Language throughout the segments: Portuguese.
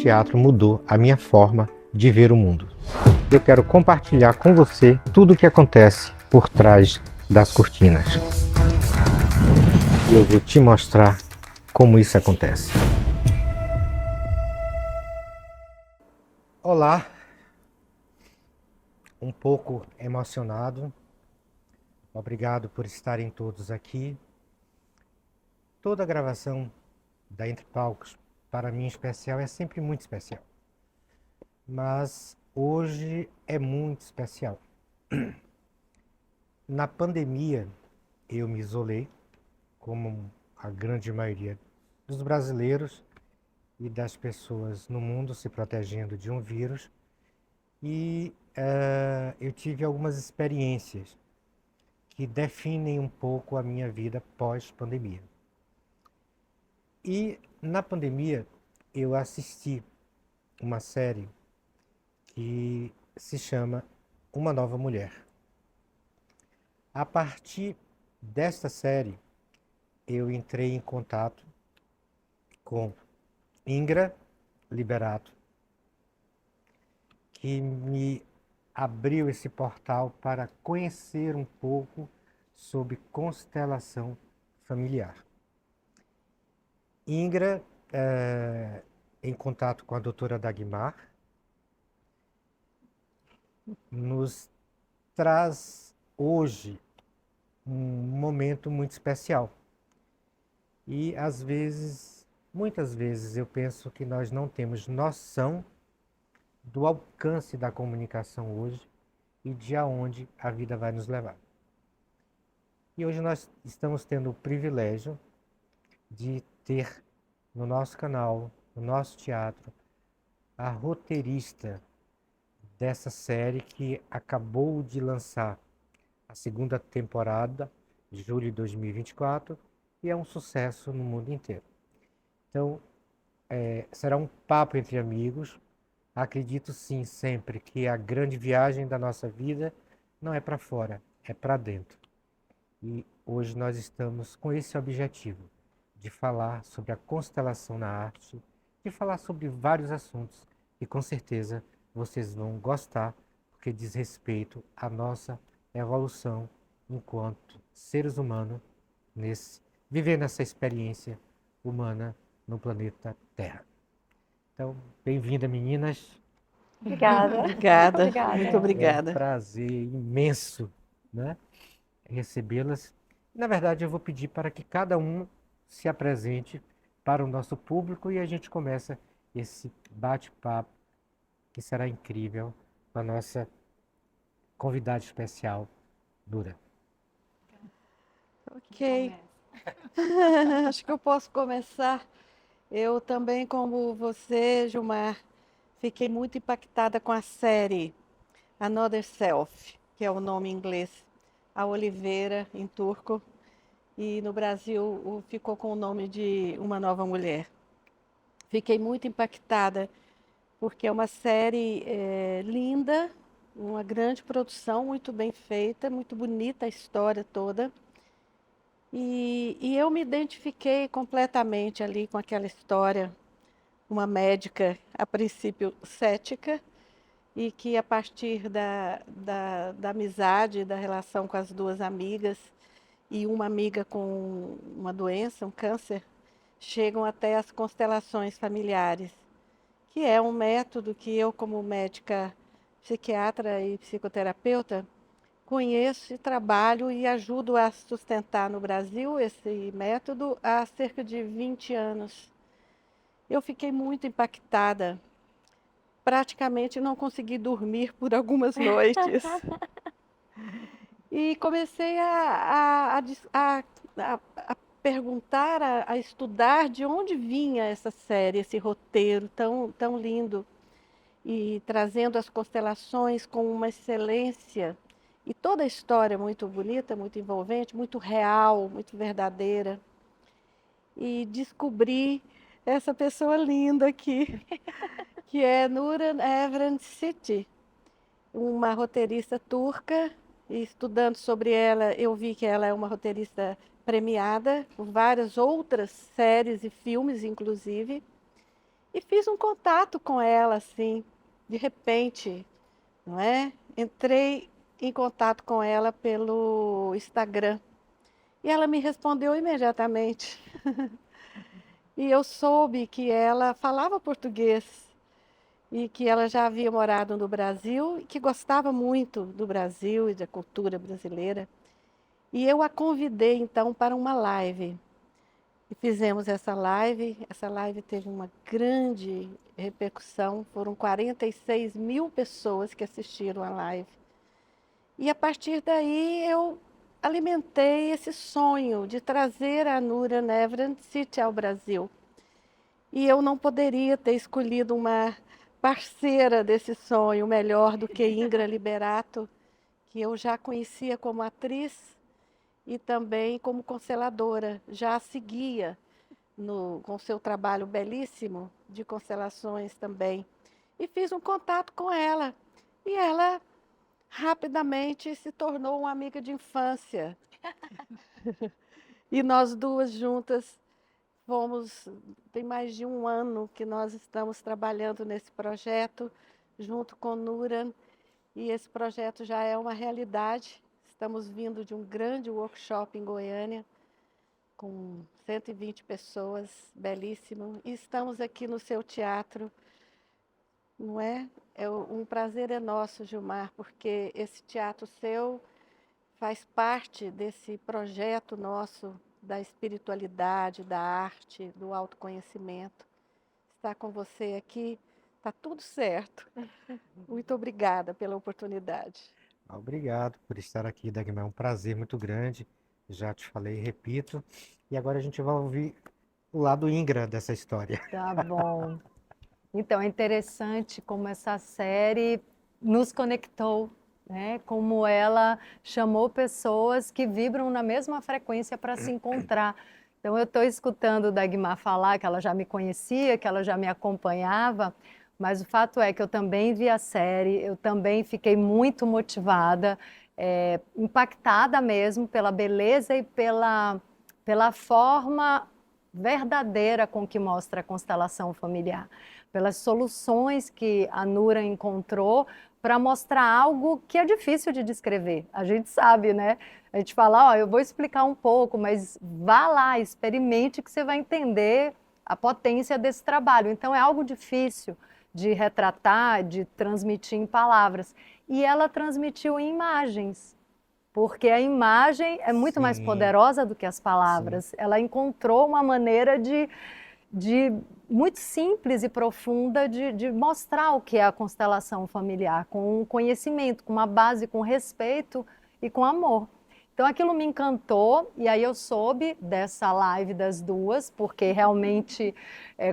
teatro mudou a minha forma de ver o mundo. Eu quero compartilhar com você tudo o que acontece por trás das cortinas. E eu vou te mostrar como isso acontece. Olá, um pouco emocionado. Obrigado por estarem todos aqui. Toda a gravação da Entre Palcos, para mim em especial, é sempre muito especial. Mas hoje é muito especial. Na pandemia, eu me isolei, como a grande maioria dos brasileiros e das pessoas no mundo se protegendo de um vírus. E eu tive algumas experiências que definem um pouco a minha vida pós-pandemia. E na pandemia eu assisti uma série que se chama Uma Nova Mulher. A partir desta série, eu entrei em contato com Ingra Liberato, que me abriu esse portal para conhecer um pouco sobre constelação familiar. Ingra, em contato com a doutora Dagmar, nos traz hoje um momento muito especial. E às vezes, muitas vezes, eu penso que nós não temos noção do alcance da comunicação hoje e de aonde a vida vai nos levar. E hoje nós estamos tendo o privilégio de ter no nosso canal, no nosso teatro, a roteirista dessa série que acabou de lançar a segunda temporada, de julho de 2024, e é um sucesso no mundo inteiro. Então, será um papo entre amigos. Acredito sim sempre que a grande viagem da nossa vida não é para fora, é para dentro. E hoje nós estamos com esse objetivo, de falar sobre a constelação na arte, de falar sobre vários assuntos que com certeza vocês vão gostar, porque diz respeito à nossa evolução enquanto seres humanos, vivendo essa experiência humana no planeta Terra. Então, bem-vinda, meninas. Obrigada. Obrigada, Obrigada. muito É um obrigada. prazer imenso, né, recebê-las. Na verdade, eu vou pedir para que cada um se apresente para o nosso público e a gente começa esse bate-papo que será incrível com a nossa convidada especial, Dura. Ok, acho que eu posso começar. Eu também, como você, Gilmar, fiquei muito impactada com a série Another Self, que é o nome em inglês, a Oliveira, em turco, e no Brasil ficou com o nome de Uma Nova Mulher. Fiquei muito impactada, porque é uma série linda, uma grande produção, muito bem feita, muito bonita a história toda. E eu me identifiquei completamente ali com aquela história, uma médica, a princípio cética, e que a partir da amizade, da relação com as duas amigas, e uma amiga com uma doença, um câncer, chegam até as constelações familiares, que é um método que eu, como médica psiquiatra e psicoterapeuta, conheço e trabalho e ajudo a sustentar no Brasil esse método há cerca de 20 anos. Eu fiquei muito impactada, praticamente não consegui dormir por algumas noites. E comecei a perguntar, a estudar de onde vinha essa série, esse roteiro tão lindo, e trazendo as constelações com uma excelência. E toda a história muito bonita, muito envolvente, muito real, muito verdadeira. E descobri essa pessoa linda aqui, que é Nuran Evren City, uma roteirista turca. E estudando sobre ela, eu vi que ela é uma roteirista premiada por várias outras séries e filmes, inclusive. e fiz um contato com ela, assim, de repente, não é? Entrei em contato com ela pelo Instagram e ela me respondeu imediatamente. E eu soube que ela falava português e que ela já havia morado no Brasil e que gostava muito do Brasil e da cultura brasileira. E eu a convidei então para uma live. E fizemos essa live. Essa live teve uma grande repercussão. Foram 46 mil pessoas que assistiram a live. E a partir daí eu alimentei esse sonho de trazer a Nura Neverland City ao Brasil. E eu não poderia ter escolhido uma parceira desse sonho melhor do que Ingra Liberato, que eu já conhecia como atriz e também como consteladora. Já a seguia com seu trabalho belíssimo de constelações também. E fiz um contato com ela. E ela rapidamente se tornou uma amiga de infância. E nós duas juntas tem mais de um ano que nós estamos trabalhando nesse projeto, junto com Nuran, e esse projeto já é uma realidade. Estamos vindo de um grande workshop em Goiânia, com 120 pessoas, belíssimo, e estamos aqui no seu teatro, não é? Um prazer é nosso, Gilmar, porque esse teatro seu faz parte desse projeto nosso da espiritualidade, da arte, do autoconhecimento. Estar com você aqui, está tudo certo. Muito obrigada pela oportunidade. Obrigado por estar aqui, Dagmar. É um prazer muito grande. Já te falei, repito. E agora a gente vai ouvir o lado Ingra dessa história. Tá bom. Então, é interessante como essa série nos conectou, né? Como ela chamou pessoas que vibram na mesma frequência para se encontrar. Então, eu estou escutando Dagmar falar que ela já me conhecia, que ela já me acompanhava, mas o fato é que eu também vi a série, eu também fiquei muito motivada, impactada mesmo pela beleza e pela forma verdadeira com que mostra a constelação familiar, pelas soluções que a Nura encontrou para mostrar algo que é difícil de descrever. A gente sabe, né? A gente fala, ó, eu vou explicar um pouco, mas vá lá, experimente que você vai entender a potência desse trabalho. Então é algo difícil de retratar, de transmitir em palavras. E ela transmitiu em imagens. Porque a imagem é muito mais Sim, poderosa do que as palavras. sim. Ela encontrou uma maneira de muito simples e profunda de mostrar o que é a constelação familiar, com um conhecimento, com uma base, com respeito e com amor. Então aquilo me encantou, e aí eu soube dessa live das duas, porque realmente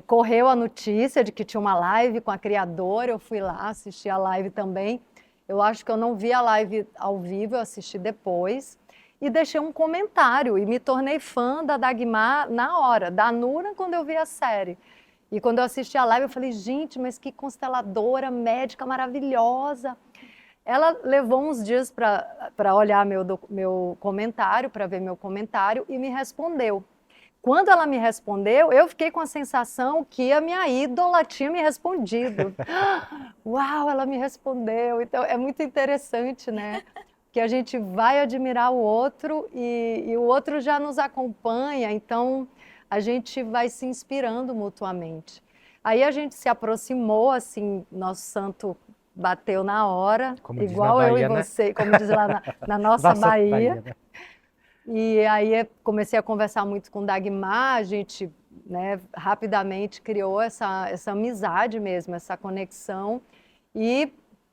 correu a notícia de que tinha uma live com a criadora, eu fui lá assistir a live também. Eu acho que eu não vi a live ao vivo, eu assisti depois, e deixei um comentário, e me tornei fã da Dagmar na hora, da Nura quando eu vi a série. E quando eu assisti a live, eu falei, gente, mas que consteladora, médica maravilhosa. Ela levou uns dias para olhar meu comentário, para ver meu comentário, e me respondeu. Quando ela me respondeu, eu fiquei com a sensação que a minha ídola tinha me respondido. Uau, ela me respondeu. Então, é muito interessante, né? Que a gente vai admirar o outro e o outro já nos acompanha, então a gente vai se inspirando mutuamente. Aí a gente se aproximou, assim, nosso santo bateu na hora, Como diz na igual eu e Bahia, né? você, como diz lá na nossa Nossa Bahia. né? E aí comecei a conversar muito com Dagmar, a gente, né, rapidamente criou essa amizade mesmo, essa conexão. E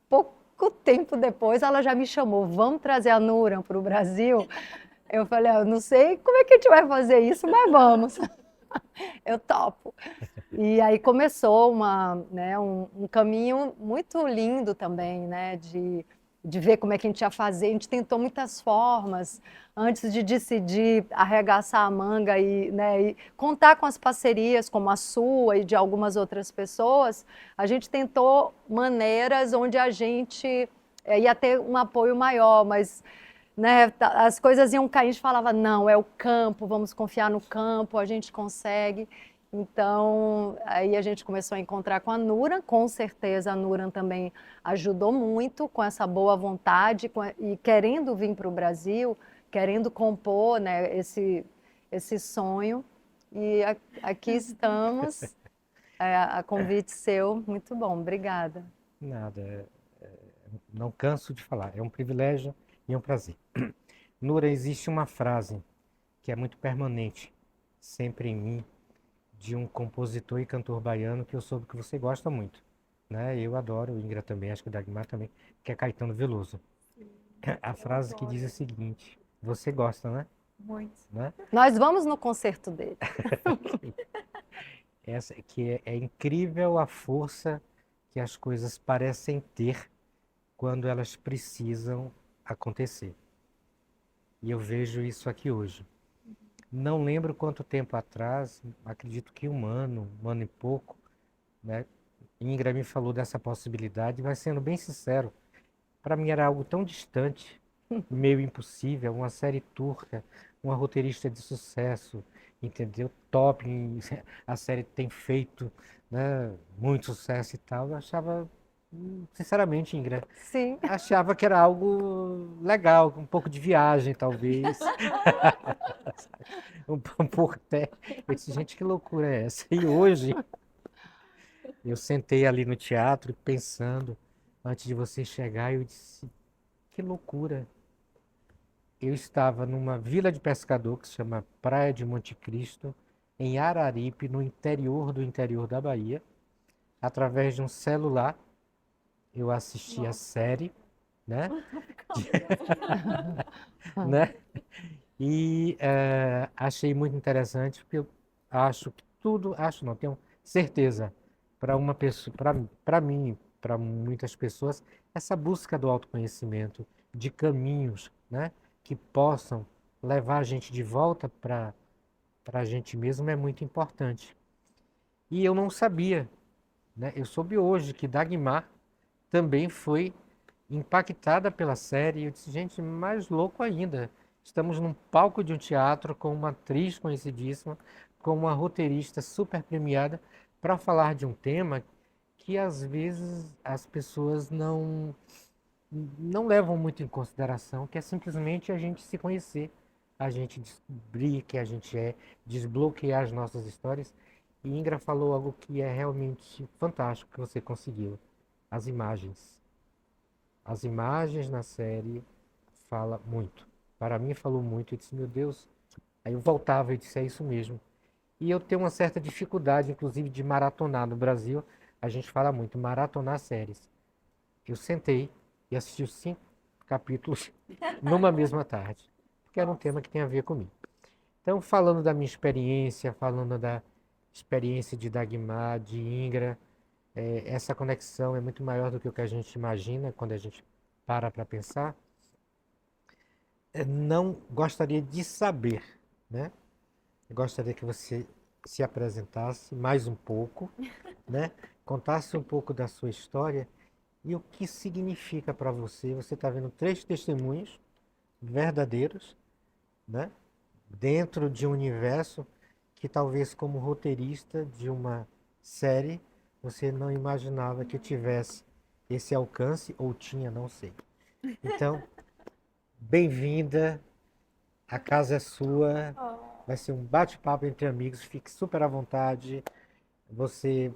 pouco tempo depois ela já me chamou, vamos trazer a Nura para o Brasil? Eu falei, eu não sei como é que a gente vai fazer isso, mas vamos. Eu topo. E aí começou um caminho muito lindo também, né, de ver como é que a gente ia fazer. A gente tentou muitas formas antes de decidir arregaçar a manga e contar com as parcerias como a sua e de algumas outras pessoas. A gente tentou maneiras onde a gente ia ter um apoio maior, mas né, as coisas iam cair, a gente falava, não, é o campo, vamos confiar no campo, a gente consegue. Então, aí a gente começou a encontrar com a Nuran, com certeza a Nuran também ajudou muito com essa boa vontade e querendo vir para o Brasil, querendo compor, né, esse sonho. E aqui estamos, a convite seu, muito bom, obrigada. Nada, não canso de falar. É um privilégio e é um prazer. Nura, existe uma frase que é muito permanente, sempre em mim, de um compositor e cantor baiano que eu soube que você gosta muito, né? Eu adoro, o Ingra também, acho que o Dagmar também, que é Caetano Veloso. A frase que diz o seguinte: você gosta, né? Muito. Né? Nós vamos no concerto dele. Essa que é incrível a força que as coisas parecem ter quando elas precisam acontecer. E eu vejo isso aqui hoje. Não lembro quanto tempo atrás, acredito que um ano e pouco, né? Ingra me falou dessa possibilidade, mas sendo bem sincero, para mim era algo tão distante, meio impossível, uma série turca, uma roteirista de sucesso, entendeu? Top, a série tem feito, né, muito sucesso e tal. Eu achava, sinceramente, Ingra, Sim. achava que era algo legal, um pouco de viagem, talvez. Um pouco até. Eu disse, gente, que loucura é essa? E hoje eu sentei ali no teatro pensando, antes de você chegar, eu disse, que loucura. Eu estava numa vila de pescador que se chama Praia de Monte Cristo, em Araripe, no interior do interior da Bahia. Através de um celular, eu assisti a série, né? Né? E achei muito interessante, porque eu acho que tudo, acho não, tenho certeza, para uma pessoa, para mim, para muitas pessoas, essa busca do autoconhecimento, de caminhos, né, que possam levar a gente de volta para a gente mesmo é muito importante. E eu não sabia, né? Eu soube hoje que Dagmar também foi impactada pela série. Eu disse, gente, mais louco ainda. Estamos num palco de um teatro com uma atriz conhecidíssima, com uma roteirista super premiada, para falar de um tema que às vezes as pessoas não levam muito em consideração, que é simplesmente a gente se conhecer, a gente descobrir que a gente é, desbloquear as nossas histórias. E Ingra falou algo que é realmente fantástico que você conseguiu, as imagens. As imagens na série fala muito. Para mim falou muito. Eu disse, meu Deus. Aí eu voltava e disse, é isso mesmo. E eu tenho uma certa dificuldade, inclusive, de maratonar. No Brasil, a gente fala muito, maratonar séries. Eu sentei e assisti os 5 capítulos numa mesma tarde, porque era um tema que tem a ver comigo. Então, falando da minha experiência, falando da experiência de Dagmar, de Ingra, essa conexão é muito maior do que o que a gente imagina quando a gente para pensar. Não gostaria de saber, né? Gostaria que você se apresentasse mais um pouco, né? Contasse um pouco da sua história e o que significa para você. Você está vendo 3 testemunhos verdadeiros, né? Dentro de um universo que talvez como roteirista de uma série você não imaginava que tivesse esse alcance ou tinha, não sei. Então, bem-vinda, a casa é sua, vai ser um bate-papo entre amigos, fique super à vontade. Você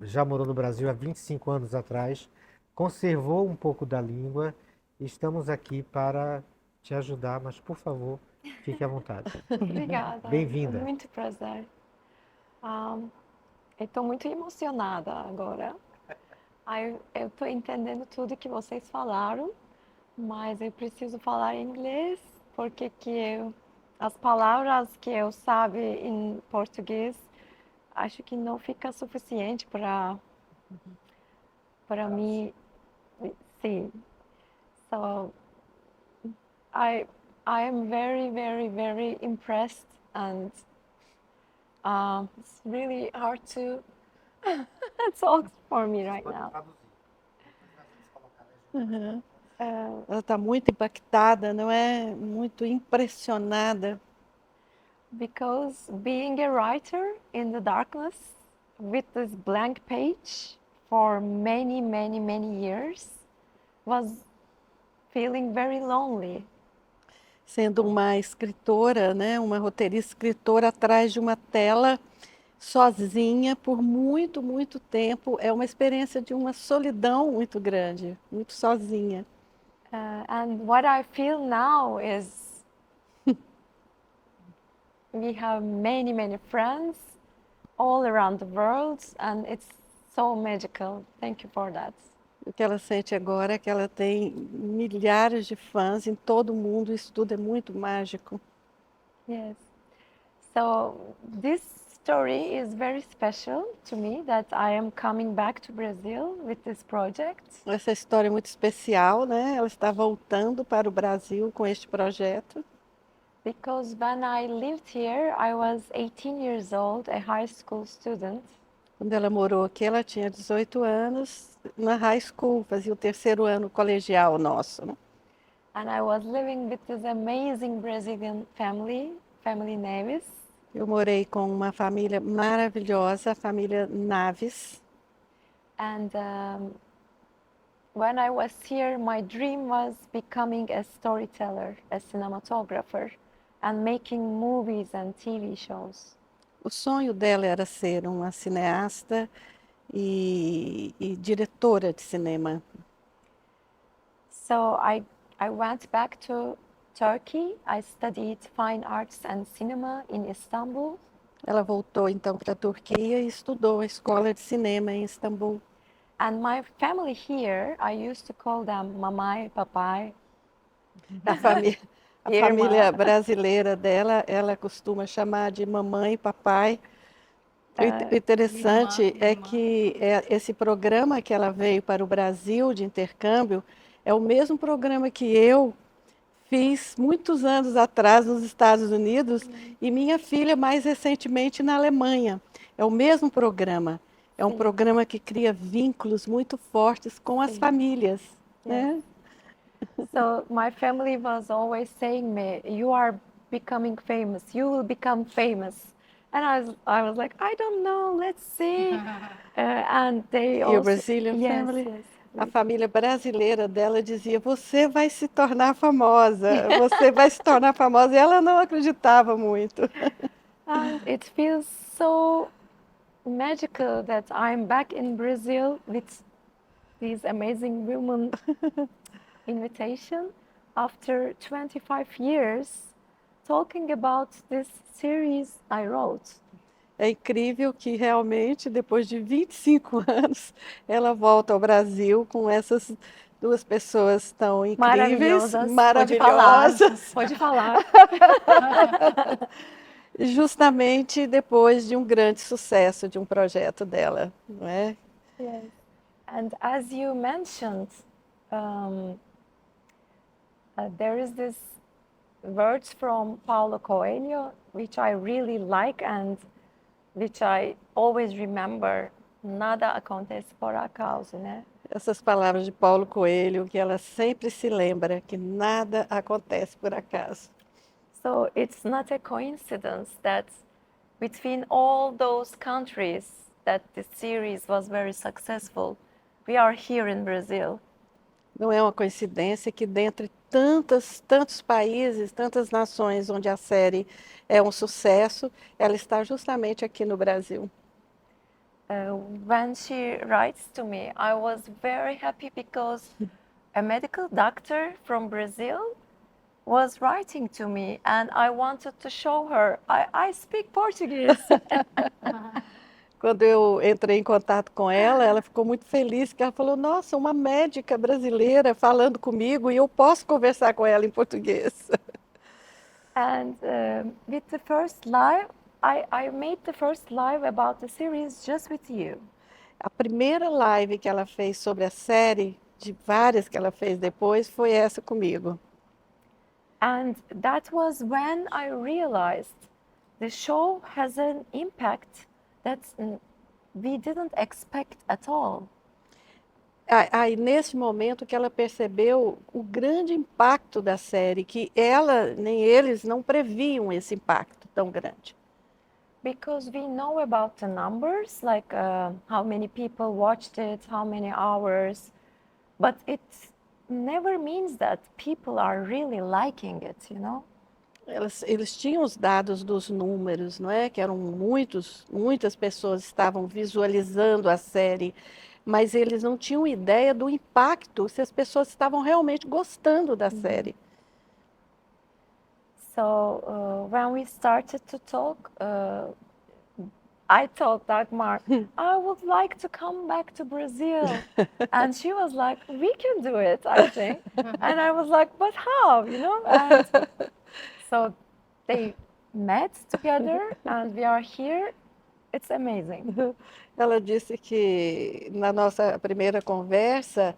já morou no Brasil há 25 anos atrás, conservou um pouco da língua, estamos aqui para te ajudar, mas por favor, fique à vontade. Obrigada. Bem-vinda. Muito prazer. Eu estou muito emocionada agora. Eu estou entendendo tudo que vocês falaram, mas eu preciso falar inglês porque as palavras que eu sabe em português acho que não fica suficiente para mim. Sim. So I am very, very, very impressed, and it's really hard to talk for me right now. Ela está muito impactada, não é? Muito impressionada, Because being a writer in the darkness with this blank page for many, many, many years was feeling very lonely. Sendo uma escritora, né, uma roteirista escritora atrás de uma tela sozinha por muito, muito tempo, é uma experiência de uma solidão muito grande, muito sozinha. And what I feel now is we have many, many friends all around the world, and it's so magical. Thank you for that. O que ela sente agora é que ela tem milhares de fãs em todo o mundo, isso tudo é muito mágico. Yes. So this story is very special to me that I am coming back to Brazil with this project. Essa história é muito especial, né? Ela está voltando para o Brasil com este projeto. Because when I lived here, I was 18 years old, a high school student. Quando ela morou aqui, ela tinha 18 anos, na high school, fazia o terceiro ano colegial nosso, né? And I was living with this amazing Brazilian family Neves. Eu morei com uma família maravilhosa, a família Naves. And when I was here, my dream was becoming a storyteller, a cinematographer, and making movies and TV shows. O sonho dela era ser uma cineasta e diretora de cinema. So I went back to Turkey. I studied fine arts and cinema in Istanbul. Ela voltou então para a Turquia e estudou a escola de cinema em Istambul. And my family here, I used to call them mamãe, papai. A Irmã. família brasileira dela, ela costuma chamar de mamãe e papai. O interessante é que esse programa que ela veio para o Brasil de intercâmbio é o mesmo programa que eu fiz muitos anos atrás nos Estados Unidos e minha filha mais recentemente na Alemanha. É o mesmo programa. É um Sim. programa que cria vínculos muito fortes com as Sim. famílias, né? So my family was always saying me, you are becoming famous, you will become famous. And I was like, I don't know, let's see. And they Your also, Brazilian yes, family? yes. A família brasileira dela dizia, você vai se tornar famosa, você vai se tornar famosa. E ela não acreditava muito. And it feels so magical that I'm back in Brazil with these amazing women invitation after 25 years talking about this series I wrote. É incrível que realmente, depois de 25 anos, ela volta ao Brasil com essas duas pessoas tão incríveis, maravilhosas, Pode falar. justamente depois de um grande sucesso de um projeto dela, não é? Yes. And as you mentioned, there is this words from Paulo Coelho, which I really like and which I always remember. Nada acontece por acaso, né? Essas palavras de Paulo Coelho, que ela sempre se lembra que nada acontece por acaso. So it's not a coincidence that between all those countries that this series was very successful, we are here in Brazil. Não é uma coincidência que dentre tantos países, tantas nações onde a série é um sucesso, ela está justamente aqui no Brasil. When she writes to me, I was very happy because a medical doctor from Brazil was writing to me and I wanted to show her I speak Portuguese. Quando eu entrei em contato com ela, ela ficou muito feliz, que ela falou, nossa, uma médica brasileira falando comigo e eu posso conversar com ela em português. And with the first live, I made the first live about the series just with you. A primeira live que ela fez sobre a série, de várias que ela fez depois, foi essa comigo. And that was when I realized the show has an impact that we didn't expect at all. Aí, nesse momento que ela percebeu o grande impacto da série, que ela nem eles não previam esse impacto. tão grande? Because we know about the numbers, like how many people watched it, how many hours, but it never means that people are really liking it, you know? Eles tinham os dados dos números, não é? Que eram muitas pessoas estavam visualizando a série, mas eles não tinham ideia do impacto, se as pessoas estavam realmente gostando da série. So when we started to talk, I told Dagmar, I would like to come back to Brazil. And she was like, we can do it, I think. And I was like, but how, you know? And so they met together and we are here. It's amazing. Ela disse que na nossa primeira conversa,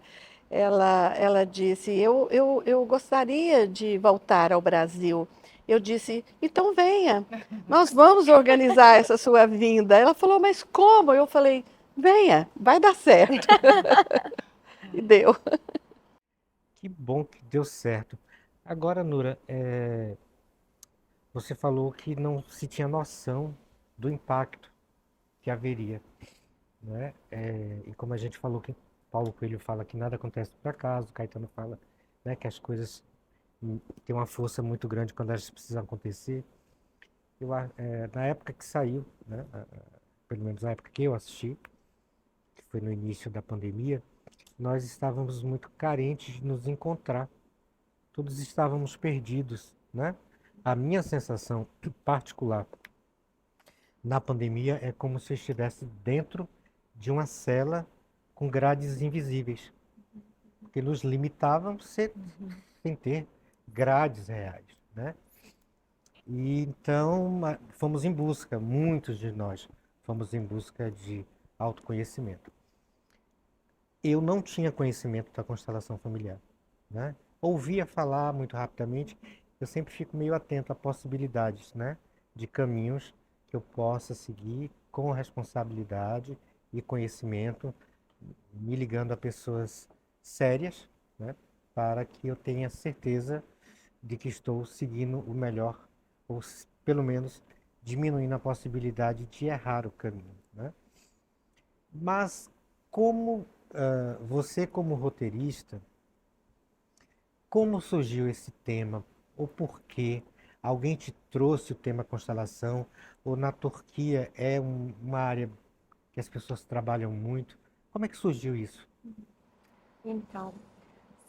ela disse, eu gostaria de voltar ao Brasil. Eu disse, então venha, nós vamos organizar essa sua vinda. Ela falou, mas como? Eu falei, venha, vai dar certo. E deu. Que bom que deu certo. Agora, Nura, você falou que não se tinha noção do impacto que haveria, né? E como a gente falou que Paulo Coelho fala que nada acontece por acaso, Caetano fala, né, que as coisas têm uma força muito grande quando elas precisam acontecer. Na época que saiu, né, pelo menos na época que eu assisti, que foi no início da pandemia, nós estávamos muito carentes de nos encontrar. Todos estávamos perdidos, né? A minha sensação particular na pandemia é como se eu estivesse dentro de uma cela com grades invisíveis, porque nos limitávamos sem ter grades reais, né? E então fomos em busca, muitos de nós fomos em busca de autoconhecimento. Eu não tinha conhecimento da constelação familiar, né? Ouvia falar muito rapidamente, eu sempre fico meio atento a possibilidades, né, de caminhos que eu possa seguir com responsabilidade e conhecimento, me ligando a pessoas sérias, né, para que eu tenha certeza de que estou seguindo o melhor, ou pelo menos diminuindo a possibilidade de errar o caminho, né? Mas você como roteirista, como surgiu esse tema? Ou por quê? Alguém te trouxe o tema constelação? Ou na Turquia é uma área que as pessoas trabalham muito? Como é que surgiu isso? Então,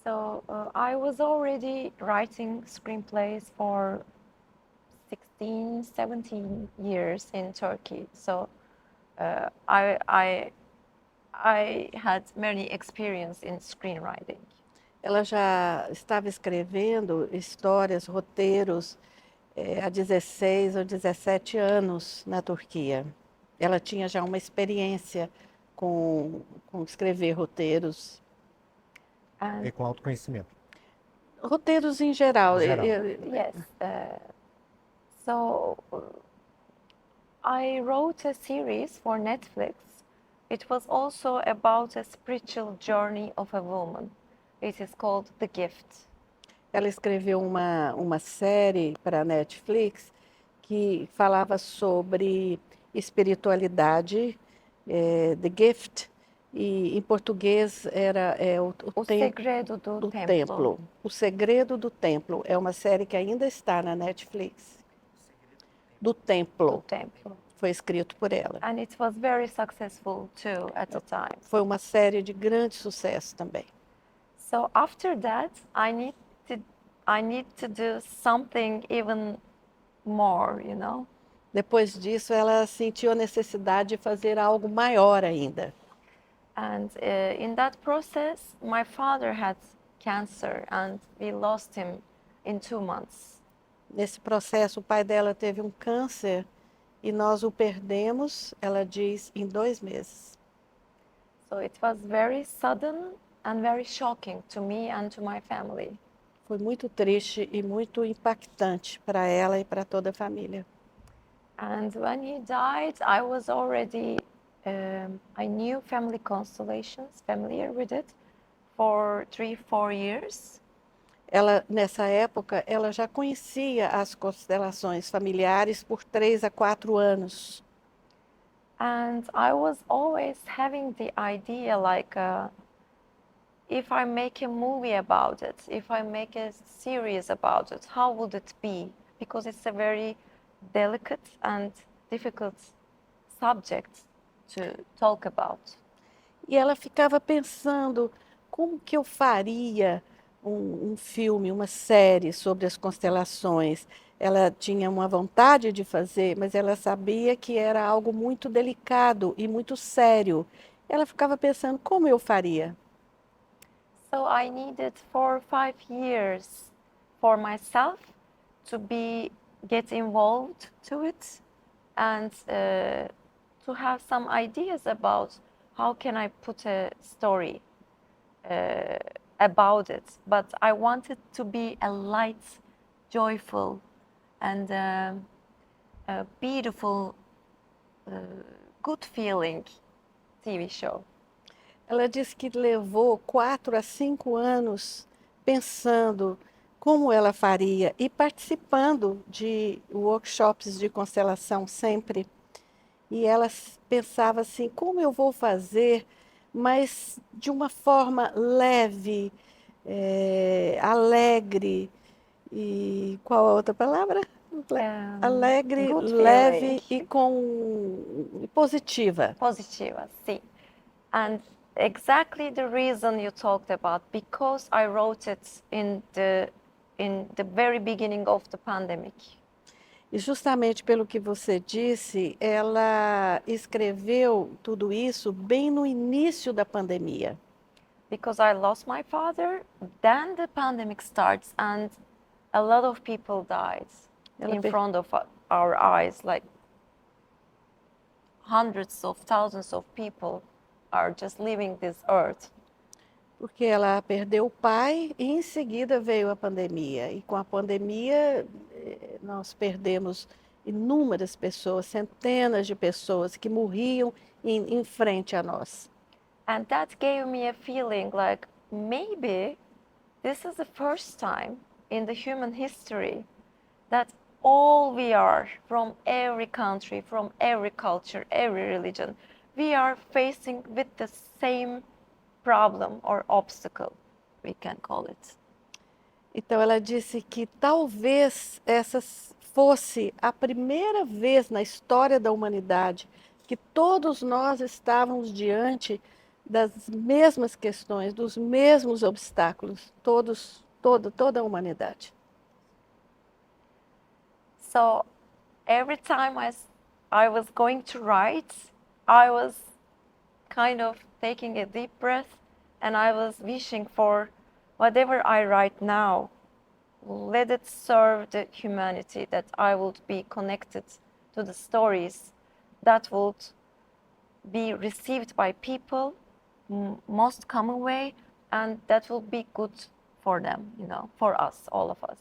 so I was already writing screenplays for 16, 17 years in Turkey. So I had many experience in screenwriting. Ela já estava escrevendo histórias, roteiros, há 16 ou 17 anos na Turquia. Ela tinha já uma experiência com escrever roteiros. É com autoconhecimento. Roteiros em geral. Em geral. Yes. So I wrote a series for Netflix. It was also about a spiritual journey of a woman. It is called The Gift. Ela escreveu uma série para a Netflix que falava sobre espiritualidade, The Gift, e em português era O Segredo do Templo. Templo. O Segredo do Templo. É uma série que ainda está na Netflix. Do Templo. Do Templo. Foi escrito por ela. And it was very successful too at the time. Foi uma série de grande sucesso também. So after that, I need to do something even more, you know. Depois disso, ela sentiu a necessidade de fazer algo maior ainda. And in that process, my father had cancer and we lost him in 2 months. Nesse processo, o pai dela teve um câncer e nós o perdemos, ela diz, em 2 meses. So it was very sudden and very shocking to me and to my family. Foi muito triste e muito impactante para ela e para toda a família. And when he died, I was already, I knew family constellations, familiar with it, for 3-4 years. Ela, nessa época, ela já conhecia as constelações familiares por 3 a 4 anos. And I was always having the idea like, if I make a movie about it, if I make a series about it, how would it be? Because it's a very delicate and difficult subject to talk about. E ela ficava pensando como que eu faria um filme, uma série sobre as constelações. Ela tinha uma vontade de fazer, mas ela sabia que era algo muito delicado e muito sério. Ela ficava pensando como eu faria. So I needed 4 or 5 years for myself to get involved to it and to have some ideas about how can I put a story about it. But I wanted to be a light, joyful, and a beautiful, good feeling TV show. Ela disse que levou 4 a 5 anos pensando como ela faria e participando de workshops de constelação sempre. E ela pensava assim, como eu vou fazer, mas de uma forma leve, alegre e qual a outra palavra? Alegre, Good leve feeling. e positiva. Positiva, sim. And exactly the reason you talked about, because I wrote it in the very beginning of the pandemic. E justamente pelo que você disse, ela escreveu tudo isso bem no início da pandemia. Because I lost my father, then the pandemic starts and a lot of people died Ela in per- front of our eyes, like hundreds of thousands of people are just leaving this earth. Porque ela perdeu o pai e em seguida veio a pandemia. E com a pandemia, nós perdemos inúmeras pessoas, centenas de pessoas que morriam em frente a nós. And that gave me a feeling like maybe this is the first time in the human history that all we are, from every country, from every culture, every religion, we are facing with the same problem or obstacle, we can call it. Então ela disse que talvez essa fosse a primeira vez na história da humanidade que todos nós estávamos diante das mesmas questões, dos mesmos obstáculos, toda a humanidade. So every time I was going to write, I was kind of taking a deep breath and I was wishing for whatever I write now, let it serve the humanity, that I would be connected to the stories that would be received by people most common way, and that will be good for them, for us, all of us.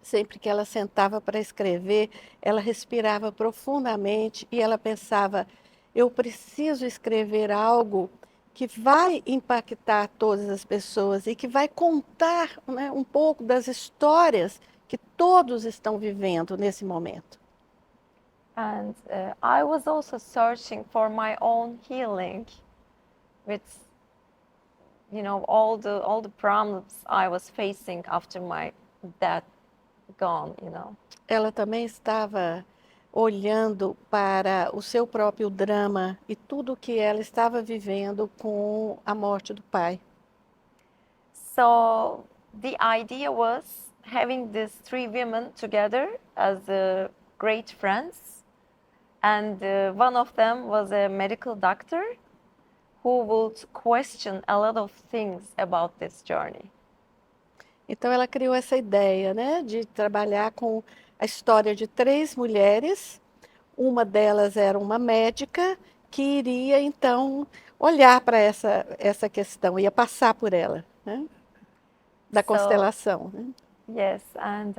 Sempre que ela sentava para escrever, ela respirava profundamente e ela pensava: eu preciso escrever algo que vai impactar todas as pessoas e que vai contar, né, um pouco das histórias que todos estão vivendo nesse momento. And I was also searching for my own healing with, all the problems I was facing after my dad gone. Ela também estava olhando para o seu próprio drama e tudo que ela estava vivendo com a morte do pai. So the idea was having these 3 women together as great friends, and one of them was a medical doctor who would question a lot of things about this journey. Então ela criou essa ideia, né, de trabalhar com a história de 3 mulheres. Uma delas era uma médica que iria então olhar para essa questão, ia passar por ela, né, da constelação, né? Yes, and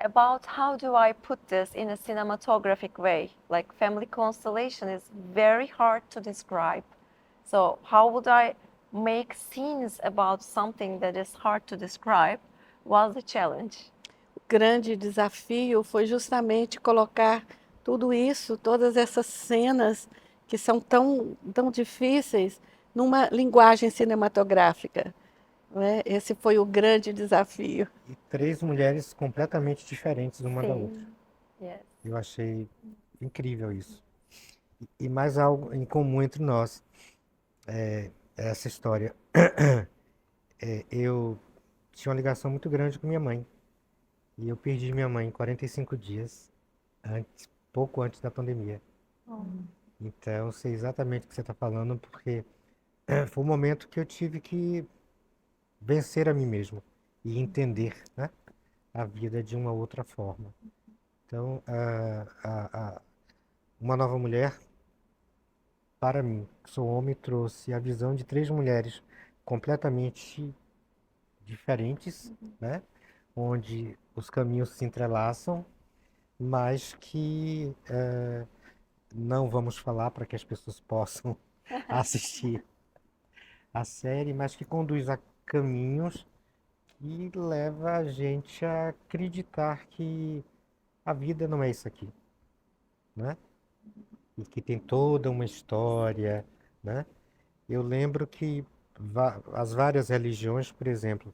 about how do I put this in a cinematographic way? Like family constellation is very hard to describe. So how would I make scenes about something that is hard to describe was the challenge. O grande desafio foi justamente colocar tudo isso, todas essas cenas que são tão difíceis, numa linguagem cinematográfica, não é? Esse foi o grande desafio. E três mulheres completamente diferentes uma da outra. Sim. Yes. Eu achei incrível isso. E mais algo em comum entre nós, essa história. Eu tinha uma ligação muito grande com minha mãe. E eu perdi minha mãe em 45 dias, pouco antes da pandemia. Oh. Então, eu sei exatamente o que você está falando, porque foi um momento que eu tive que vencer a mim mesmo e entender, né, a vida de uma outra forma. Então, Uma Nova Mulher, para mim, que sou homem, trouxe a visão de três mulheres completamente diferentes, né, onde os caminhos se entrelaçam, mas que não vamos falar para que as pessoas possam assistir a série, mas que conduz a caminhos que leva a gente a acreditar que a vida não é isso aqui, né? E que tem toda uma história, né? Eu lembro que as várias religiões, por exemplo,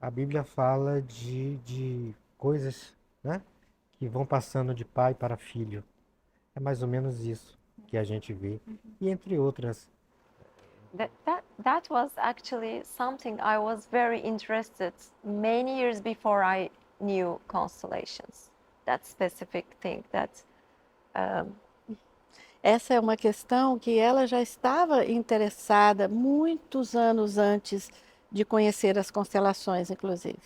a Bíblia fala de coisas, né, que vão passando de pai para filho. É mais ou menos isso que a gente vê. E entre outras. That was actually something I was very interested many years before I knew constellations. That specific thing that Essa é uma questão que ela já estava interessada muitos anos antes de conhecer as constelações, inclusive.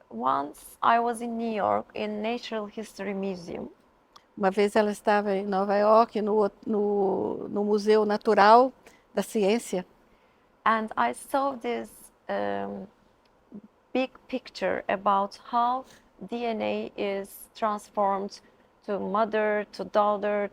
once I was in New York in Natural History Museum. Uma vez ela estava em Nova York, no Museu Natural da Ciência, And I saw this big picture about how DNA is transformed to mother, to daughter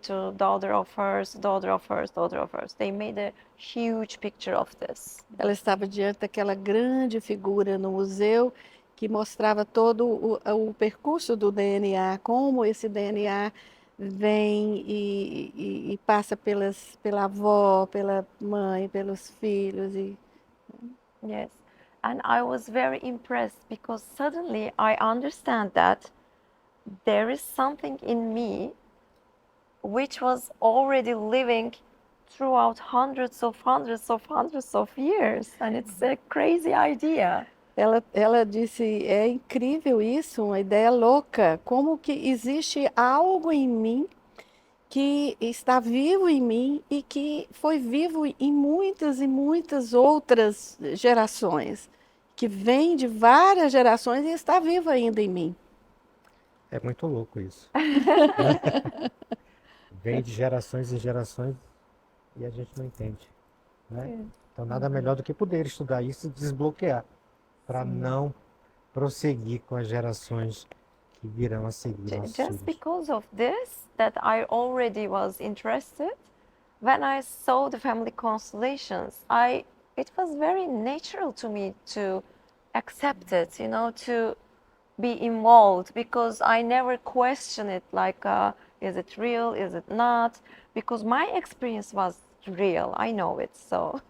of hers, daughter of hers, daughter of hers. They made a huge picture of this. ela estava diante daquela grande figura no museu que mostrava todo o percurso do DNA, como esse DNA vem e passa pela avó, pela mãe, pelos filhos. Yes. And I was very impressed because suddenly I understand that there is something in me which was already living throughout hundreds of years. And it's a crazy idea. Ela disse, é incrível isso, uma ideia louca, como que existe algo em mim que está vivo em mim e que foi vivo em muitas e muitas outras gerações, que vem de várias gerações e está vivo ainda em mim. É muito louco isso. Vem de gerações em gerações e a gente não entende, né? Então, nada melhor do que poder estudar isso e desbloquear, para não prosseguir com as gerações que virão a seguir nossos Just filhos. because of this, that I already was interested, when I saw the family constellations, it was very natural to me to accept it, to be involved, because I never question it like, is it real, is it not? Because my experience was real, I know it, so.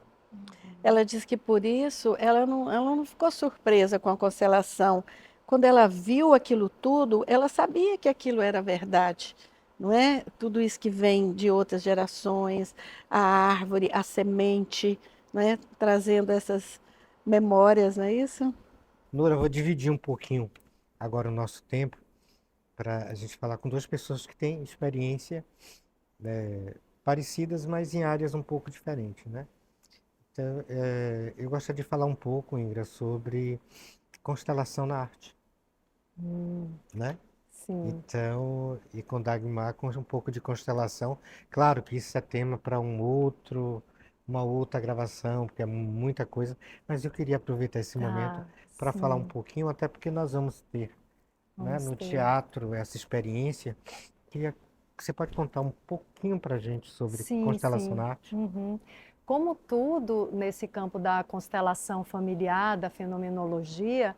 Ela diz que por isso ela não ficou surpresa com a constelação. Quando ela viu aquilo tudo, ela sabia que aquilo era verdade, não é? Tudo isso que vem de outras gerações, a árvore, a semente, não é? Trazendo essas memórias, não é isso? Nora, eu vou dividir um pouquinho agora o nosso tempo para a gente falar com duas pessoas que têm experiência parecidas, mas em áreas um pouco diferentes, né? Então, eu gostaria de falar um pouco, Ingra, sobre constelação na arte, né? Sim. Então, e com Dagmar com um pouco de constelação. Claro que isso é tema para uma outra gravação, porque é muita coisa, mas eu queria aproveitar esse momento para falar um pouquinho, até porque nós vamos ter, né, Vamos no ter. teatro essa experiência. Queria que você pode contar um pouquinho para a gente sobre constelação na arte? Uhum. como tudo nesse campo da constelação familiar, da fenomenologia,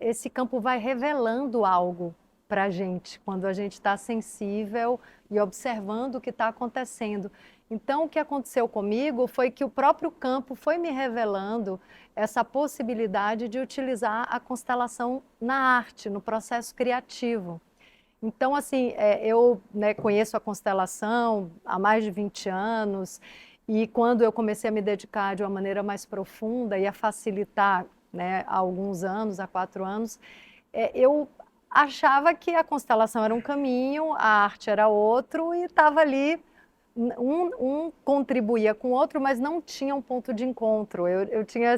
esse campo vai revelando algo para a gente, quando a gente está sensível e observando o que está acontecendo. Então, o que aconteceu comigo foi que o próprio campo foi me revelando essa possibilidade de utilizar a constelação na arte, no processo criativo. Então, assim, eu, né, conheço a constelação há mais de 20 anos, e quando eu comecei a me dedicar de uma maneira mais profunda e a facilitar, né, há alguns anos, há 4 anos, eu achava que a constelação era um caminho, a arte era outro, e estava ali, um contribuía com o outro, mas não tinha um ponto de encontro. Eu tinha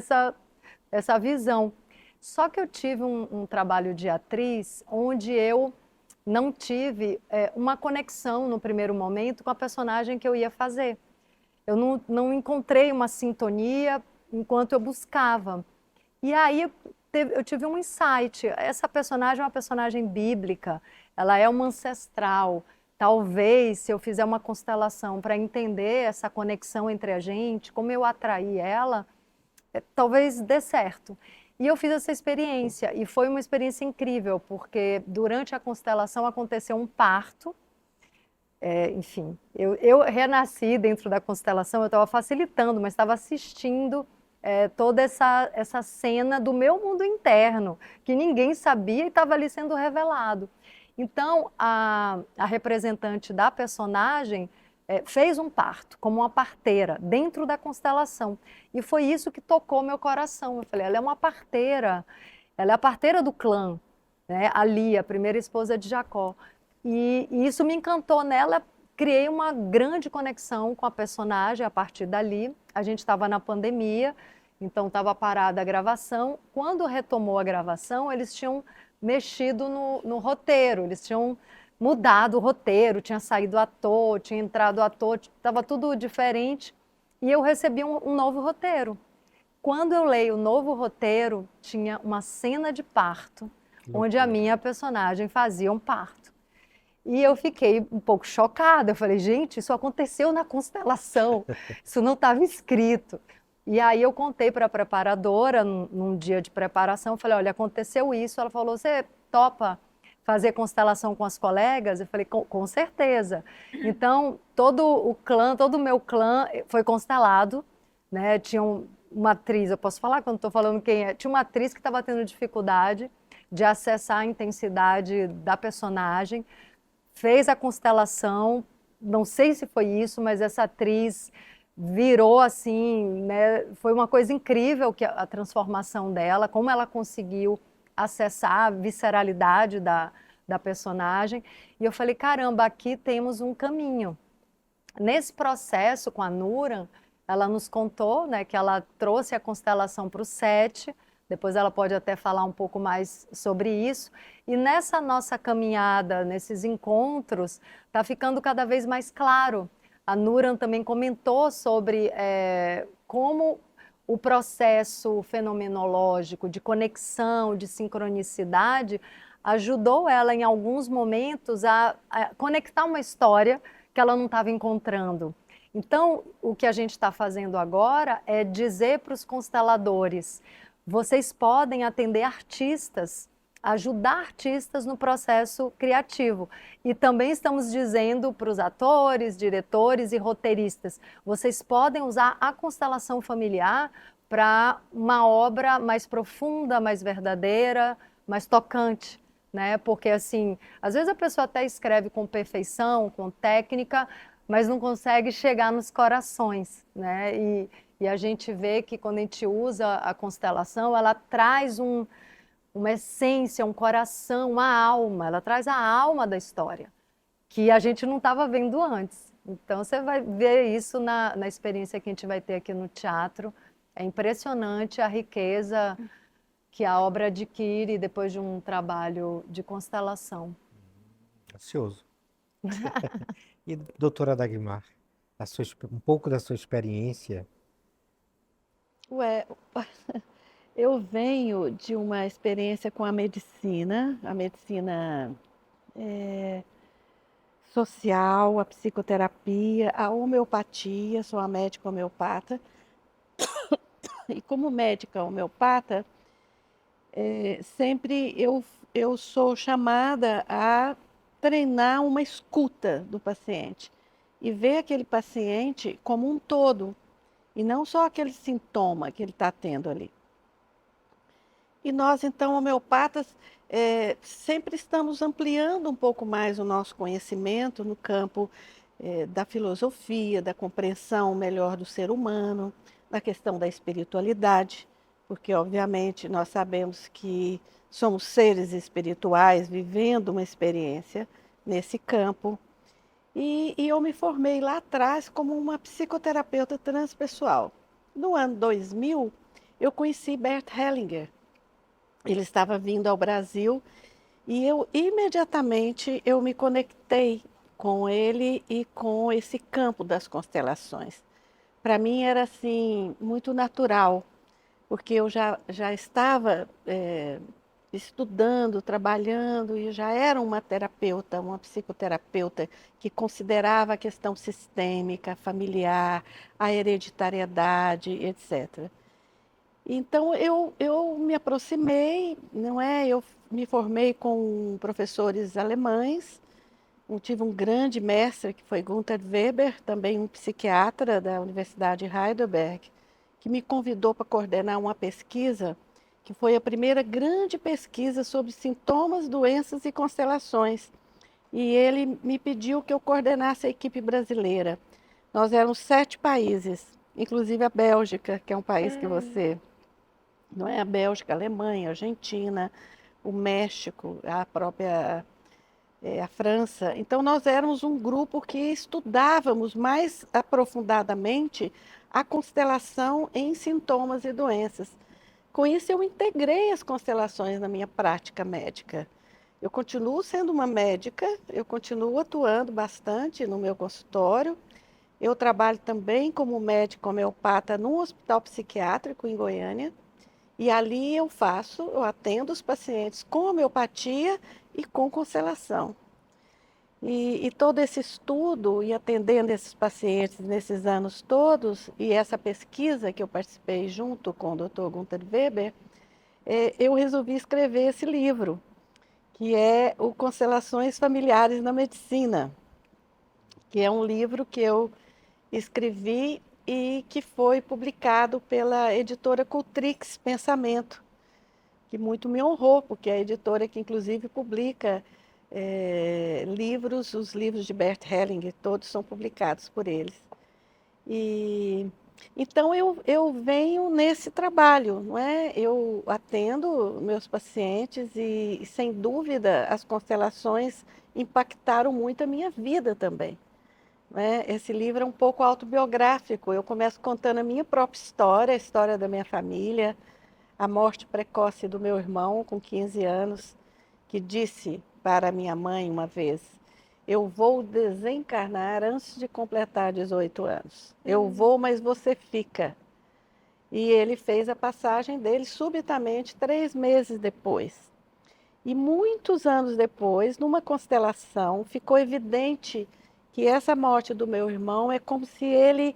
essa visão. Só que eu tive um trabalho de atriz onde eu não tive uma conexão no primeiro momento com a personagem que eu ia fazer. Eu não encontrei uma sintonia enquanto eu buscava. E aí eu tive um insight. Essa personagem é uma personagem bíblica, ela é uma ancestral. Talvez, se eu fizer uma constelação para entender essa conexão entre a gente, como eu atraí ela, talvez dê certo. E eu fiz essa experiência, e foi uma experiência incrível, porque durante a constelação aconteceu um parto. Enfim, eu renasci dentro da constelação, eu estava facilitando, mas estava assistindo toda essa cena do meu mundo interno, que ninguém sabia e estava ali sendo revelado. Então, a representante da personagem fez um parto, como uma parteira, dentro da constelação. E foi isso que tocou meu coração. Eu falei, ela é uma parteira, ela é a parteira do clã, né? A Lia, a primeira esposa de Jacó. E isso me encantou nela, criei uma grande conexão com a personagem a partir dali. A gente estava na pandemia, então estava parada a gravação. Quando retomou a gravação, eles tinham mexido no roteiro, eles tinham mudado o roteiro, tinha saído ator, tinha entrado ator, estava tudo diferente, e eu recebi um novo roteiro. Quando eu leio o novo roteiro, tinha uma cena de parto, onde a minha personagem fazia um parto. E eu fiquei um pouco chocada, eu falei, gente, isso aconteceu na constelação, isso não estava escrito. E aí eu contei para a preparadora, num dia de preparação, eu falei, olha, aconteceu isso. Ela falou, você topa fazer constelação com as colegas? Eu falei, com certeza. Então, todo o clã, todo o meu clã foi constelado, né? Tinha uma atriz, eu posso falar quando estou falando quem é? Tinha uma atriz que estava tendo dificuldade de acessar a intensidade da personagem, fez a constelação, não sei se foi isso, mas essa atriz virou assim, né? Foi uma coisa incrível que a transformação dela, como ela conseguiu acessar a visceralidade da personagem. E eu falei, caramba, aqui temos um caminho. Nesse processo com a Nuran, ela nos contou, né, que ela trouxe a constelação para o set, depois ela pode até falar um pouco mais sobre isso. E nessa nossa caminhada, nesses encontros, está ficando cada vez mais claro. A Nuran também comentou sobre como o processo fenomenológico de conexão, de sincronicidade, ajudou ela em alguns momentos a conectar uma história que ela não estava encontrando. Então, o que a gente está fazendo agora é dizer para os consteladores, vocês podem atender artistas, ajudar artistas no processo criativo. E também estamos dizendo para os atores, diretores e roteiristas, vocês podem usar a constelação familiar para uma obra mais profunda, mais verdadeira, mais tocante, né? Porque assim, às vezes a pessoa até escreve com perfeição, com técnica, mas não consegue chegar nos corações, né? E a gente vê que quando a gente usa a constelação, ela traz uma essência, um coração, uma alma, ela traz a alma da história, que a gente não estava vendo antes. Então você vai ver isso na experiência que a gente vai ter aqui no teatro. É impressionante a riqueza que a obra adquire depois de um trabalho de constelação. Ansioso. E, doutora Dagmar, um pouco da sua experiência. Ué, eu venho de uma experiência com a medicina social, a psicoterapia, a homeopatia, sou uma médica homeopata. E como médica homeopata, sempre eu sou chamada a treinar uma escuta do paciente e ver aquele paciente como um todo, e não só aquele sintoma que ele está tendo ali. E nós, então, homeopatas, sempre estamos ampliando um pouco mais o nosso conhecimento no campo da filosofia, da compreensão melhor do ser humano, na questão da espiritualidade, porque, obviamente, nós sabemos que somos seres espirituais vivendo uma experiência nesse campo. E eu me formei lá atrás como uma psicoterapeuta transpessoal. No ano 2000, eu conheci Bert Hellinger. Ele estava vindo ao Brasil e eu imediatamente eu me conectei com ele e com esse campo das constelações. Para mim era assim muito natural, porque eu já estava estudando, trabalhando e já era uma terapeuta, uma psicoterapeuta que considerava a questão sistêmica, familiar, a hereditariedade, etc. Então eu me aproximei, não é? Eu me formei com professores alemães, tive um grande mestre que foi Gunther Weber, também um psiquiatra da Universidade de Heidelberg, que me convidou para coordenar uma pesquisa que foi a primeira grande pesquisa sobre sintomas, doenças e constelações. E ele me pediu que eu coordenasse a equipe brasileira. Nós éramos 7 países, inclusive a Bélgica, que é um país que você... Não é? A Bélgica, a Alemanha, a Argentina, o México, a própria a França. Então, nós éramos um grupo que estudávamos mais aprofundadamente a constelação em sintomas e doenças. Com isso, eu integrei as constelações na minha prática médica. Eu continuo sendo uma médica, eu continuo atuando bastante no meu consultório. Eu trabalho também como médica homeopata num hospital psiquiátrico em Goiânia. E ali eu atendo os pacientes com homeopatia e com constelação. E todo esse estudo e atendendo esses pacientes nesses anos todos, e essa pesquisa que eu participei junto com o Dr. Gunther Weber, eu resolvi escrever esse livro, que é o Constelações Familiares na Medicina, que é um livro que eu escrevi e que foi publicado pela editora Cultrix Pensamento, que muito me honrou, porque é a editora que inclusive publica livros, os livros de Bert Hellinger, todos são publicados por eles. E então eu venho nesse trabalho, não é? Eu atendo meus pacientes e sem dúvida as constelações impactaram muito a minha vida também. Né? Esse livro é um pouco autobiográfico. Eu começo contando a minha própria história, a história da minha família, a morte precoce do meu irmão com 15 anos, que disse para minha mãe uma vez: eu vou desencarnar antes de completar 18 anos. Eu vou, mas você fica. E ele fez a passagem dele subitamente 3 meses depois. E muitos anos depois, numa constelação, ficou evidente que essa morte do meu irmão é como se ele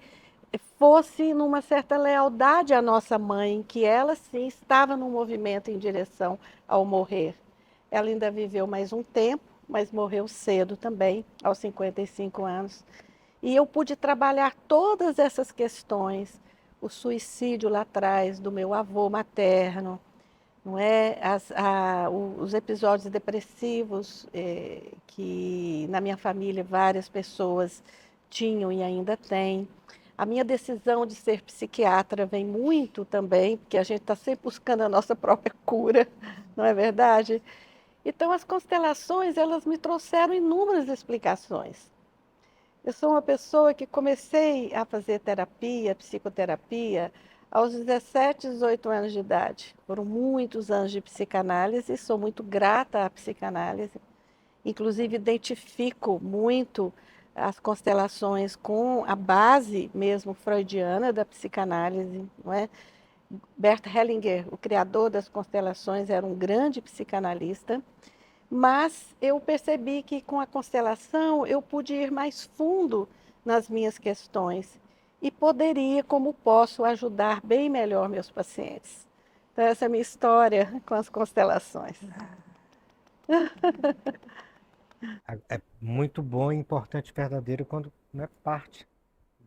fosse numa certa lealdade à nossa mãe, que ela sim estava num movimento em direção ao morrer. Ela ainda viveu mais um tempo, mas morreu cedo também, aos 55 anos. E eu pude trabalhar todas essas questões, o suicídio lá atrás do meu avô materno, não é? Os episódios depressivos que na minha família várias pessoas tinham e ainda têm. A minha decisão de ser psiquiatra vem muito também, porque a gente está sempre buscando a nossa própria cura, não é verdade? Então, as constelações, elas me trouxeram inúmeras explicações. Eu sou uma pessoa que comecei a fazer terapia, psicoterapia, aos 17, 18 anos de idade. Foram muitos anos de psicanálise, sou muito grata à psicanálise. Inclusive, identifico muito as constelações com a base mesmo freudiana da psicanálise, não é? Bert Hellinger, o criador das constelações, era um grande psicanalista, mas eu percebi que com a constelação eu pude ir mais fundo nas minhas questões e poderia, como posso, ajudar bem melhor meus pacientes. Então, essa é a minha história com as constelações. É muito bom e importante, verdadeiro, quando não é parte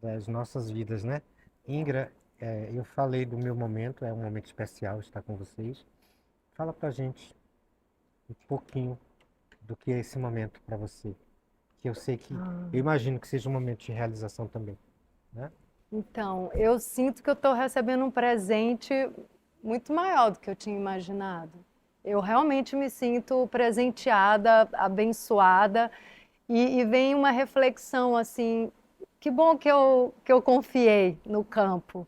das nossas vidas, né? Ingra, eu falei do meu momento, é um momento especial estar com vocês. Fala pra gente um pouquinho do que é esse momento para você, que eu sei que, eu imagino que seja um momento de realização também, né? Então, eu sinto que eu estou recebendo um presente muito maior do que eu tinha imaginado. Eu realmente me sinto presenteada, abençoada, e vem uma reflexão assim, que bom que eu confiei no campo,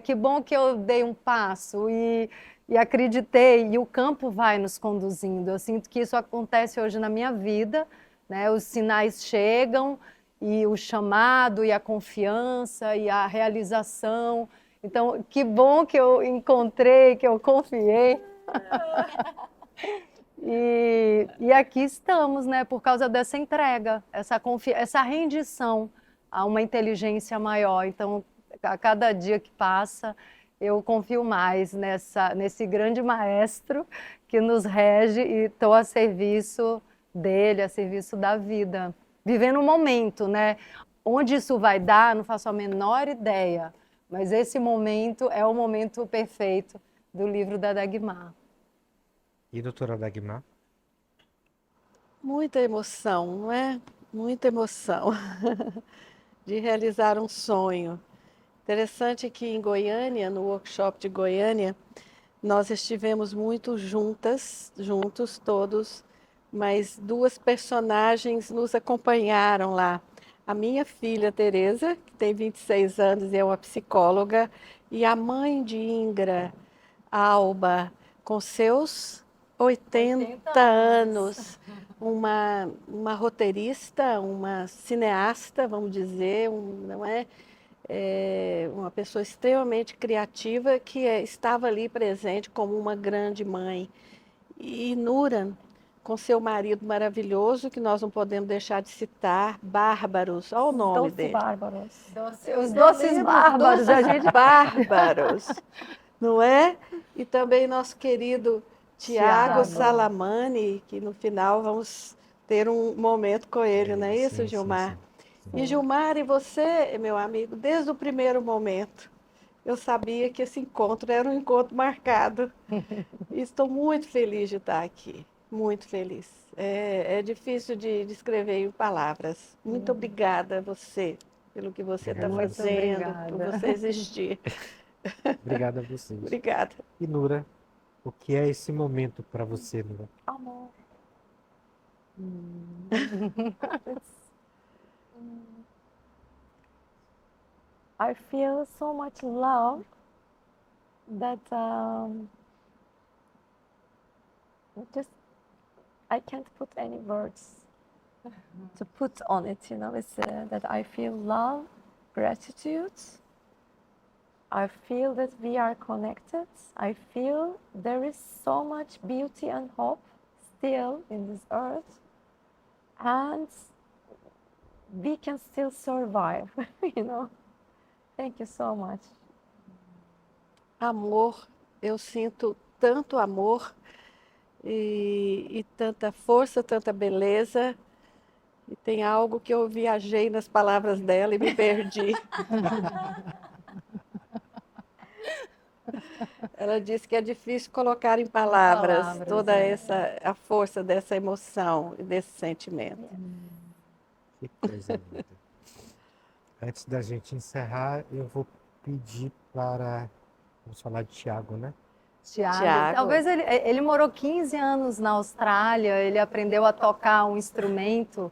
que bom que eu dei um passo e acreditei, e o campo vai nos conduzindo. Eu sinto que isso acontece hoje na minha vida, né? Os sinais chegam, e o chamado, e a confiança, e a realização. Então, que bom que eu encontrei, que eu confiei. E aqui estamos, né, por causa dessa entrega, essa rendição a uma inteligência maior. Então, a cada dia que passa, eu confio mais nesse grande maestro que nos rege e estou a serviço dele, a serviço da vida. Vivendo o momento, né? Onde isso vai dar, não faço a menor ideia, mas esse momento é o momento perfeito do livro da Dagmar. E doutora Dagmar? Muita emoção, não é? Muita emoção de realizar um sonho. Interessante que em Goiânia, no workshop de Goiânia, nós estivemos muito juntos todos, mas duas personagens nos acompanharam lá. A minha filha Tereza, que tem 26 anos e é uma psicóloga, e a mãe de Ingra, Alba, com seus 80 anos, uma roteirista, uma cineasta, vamos dizer, não é? Uma pessoa extremamente criativa que estava ali presente como uma grande mãe. E Nuran, com seu marido maravilhoso, que nós não podemos deixar de citar, Bárbaros, olha o nome Doce dele. Bárbaros. Os doces bárbaros, a gente... Bárbaros, não é? E também nosso querido Tiago Tiago. Salamani, que no final vamos ter um momento com ele, não é isso, Sim, Gilmar? sim. E Gilmar, e você, meu amigo, desde o primeiro momento, eu sabia que esse encontro era um encontro marcado. E estou muito feliz de estar aqui, muito feliz. É difícil de descrever em palavras. Muito obrigada a você pelo que você está Obrigado. fazendo, por Obrigada. você existir. Obrigado a vocês. Obrigada. E Nura, o que é esse momento para você, Nura? Amor. I feel so much love that just I can't put any words to put on it. You know, it's that I feel love, gratitude. I feel that we are connected. I feel there is so much beauty and hope still in this earth, and we can still survive. You know. Thank you so much. Amor, eu sinto tanto amor e tanta força, tanta beleza. E tem algo que eu viajei nas palavras dela e me perdi. Ela disse que é difícil colocar em palavras toda a força dessa emoção e desse sentimento. Que coisa linda. Antes da gente encerrar, eu vou pedir para... Vamos falar de Tiago, né? Tiago. Talvez ele morou 15 anos na Austrália, ele aprendeu a tocar um instrumento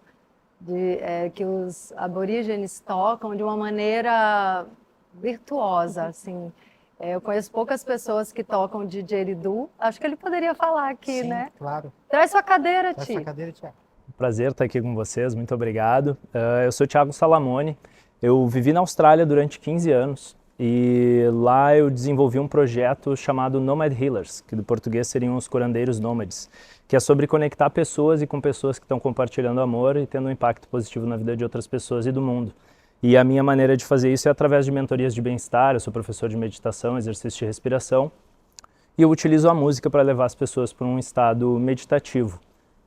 que os aborígenes tocam de uma maneira virtuosa, assim. Eu conheço poucas pessoas que tocam didgeridoo. Acho que ele poderia falar aqui, Sim, né? claro. Traz sua cadeira, Traz Ti. sua cadeira, Tiago. Prazer estar aqui com vocês, muito obrigado. Eu sou Tiago Salamone, eu vivi na Austrália durante 15 anos e lá eu desenvolvi um projeto chamado Nomad Healers, que do português seriam os curandeiros nômades, que é sobre conectar pessoas e com pessoas que estão compartilhando amor e tendo um impacto positivo na vida de outras pessoas e do mundo. E a minha maneira de fazer isso é através de mentorias de bem-estar. Eu sou professor de meditação, exercício de respiração, e eu utilizo a música para levar as pessoas para um estado meditativo,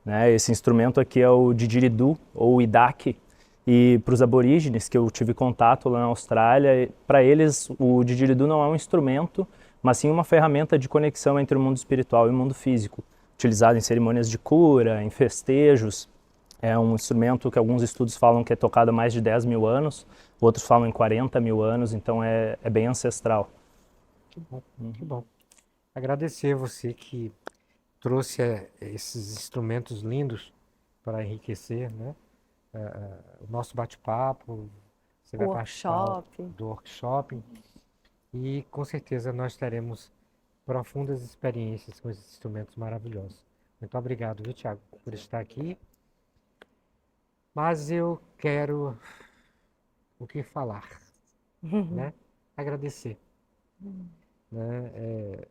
né? Esse instrumento aqui é o didgeridoo, ou idak, e para os aborígenes que eu tive contato lá na Austrália, para eles o didgeridoo não é um instrumento, mas sim uma ferramenta de conexão entre o mundo espiritual e o mundo físico, utilizado em cerimônias de cura, em festejos. É um instrumento que alguns estudos falam que é tocado há mais de 10 mil anos, outros falam em 40 mil anos, então é bem ancestral. Que bom, que bom. Agradecer você que trouxe esses instrumentos lindos para enriquecer, né, o nosso bate-papo. Você vai participar Workshop. do workshop e com certeza nós teremos profundas experiências com esses instrumentos maravilhosos. Muito obrigado, viu, Tiago, por estar aqui. Mas eu quero o que falar, né? Agradecer, né?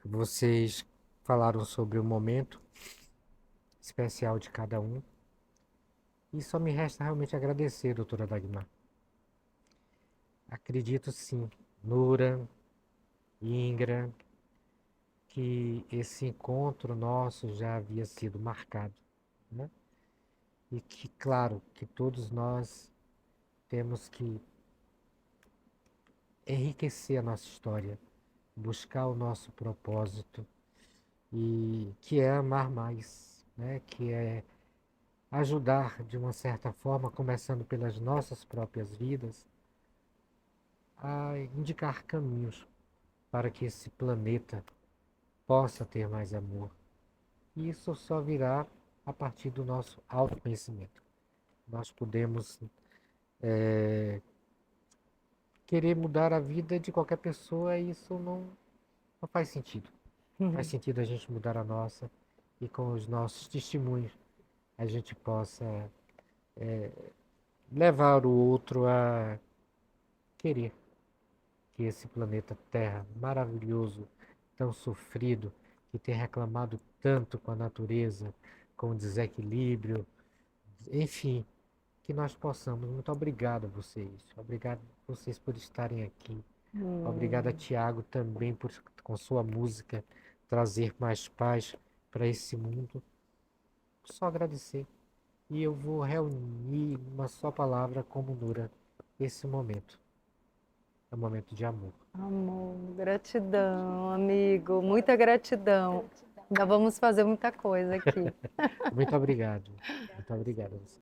Vocês falaram sobre o momento especial de cada um e só me resta realmente agradecer, doutora Dagmar. Acredito sim, Nura, Ingra, que esse encontro nosso já havia sido marcado, né? E que, claro, que todos nós temos que enriquecer a nossa história, buscar o nosso propósito, e que é amar mais, né? Que é ajudar de uma certa forma, começando pelas nossas próprias vidas, a indicar caminhos para que esse planeta possa ter mais amor. E isso só virá a partir do nosso autoconhecimento. Nós podemos querer mudar a vida de qualquer pessoa e isso não faz sentido. Faz sentido a gente mudar a nossa e com os nossos testemunhos a gente possa levar o outro a querer que esse planeta Terra maravilhoso, tão sofrido, que tem reclamado tanto com a natureza, com o desequilíbrio, enfim, que nós possamos. Muito obrigado a vocês. Obrigado a vocês por estarem aqui. Obrigado a Tiago também por, com sua música, trazer mais paz para esse mundo. Só agradecer. E eu vou reunir uma só palavra como Nura esse momento. É um momento de amor. Amor, gratidão, amigo, muita gratidão. Ainda vamos fazer muita coisa aqui. Muito obrigado. Muito obrigado a você.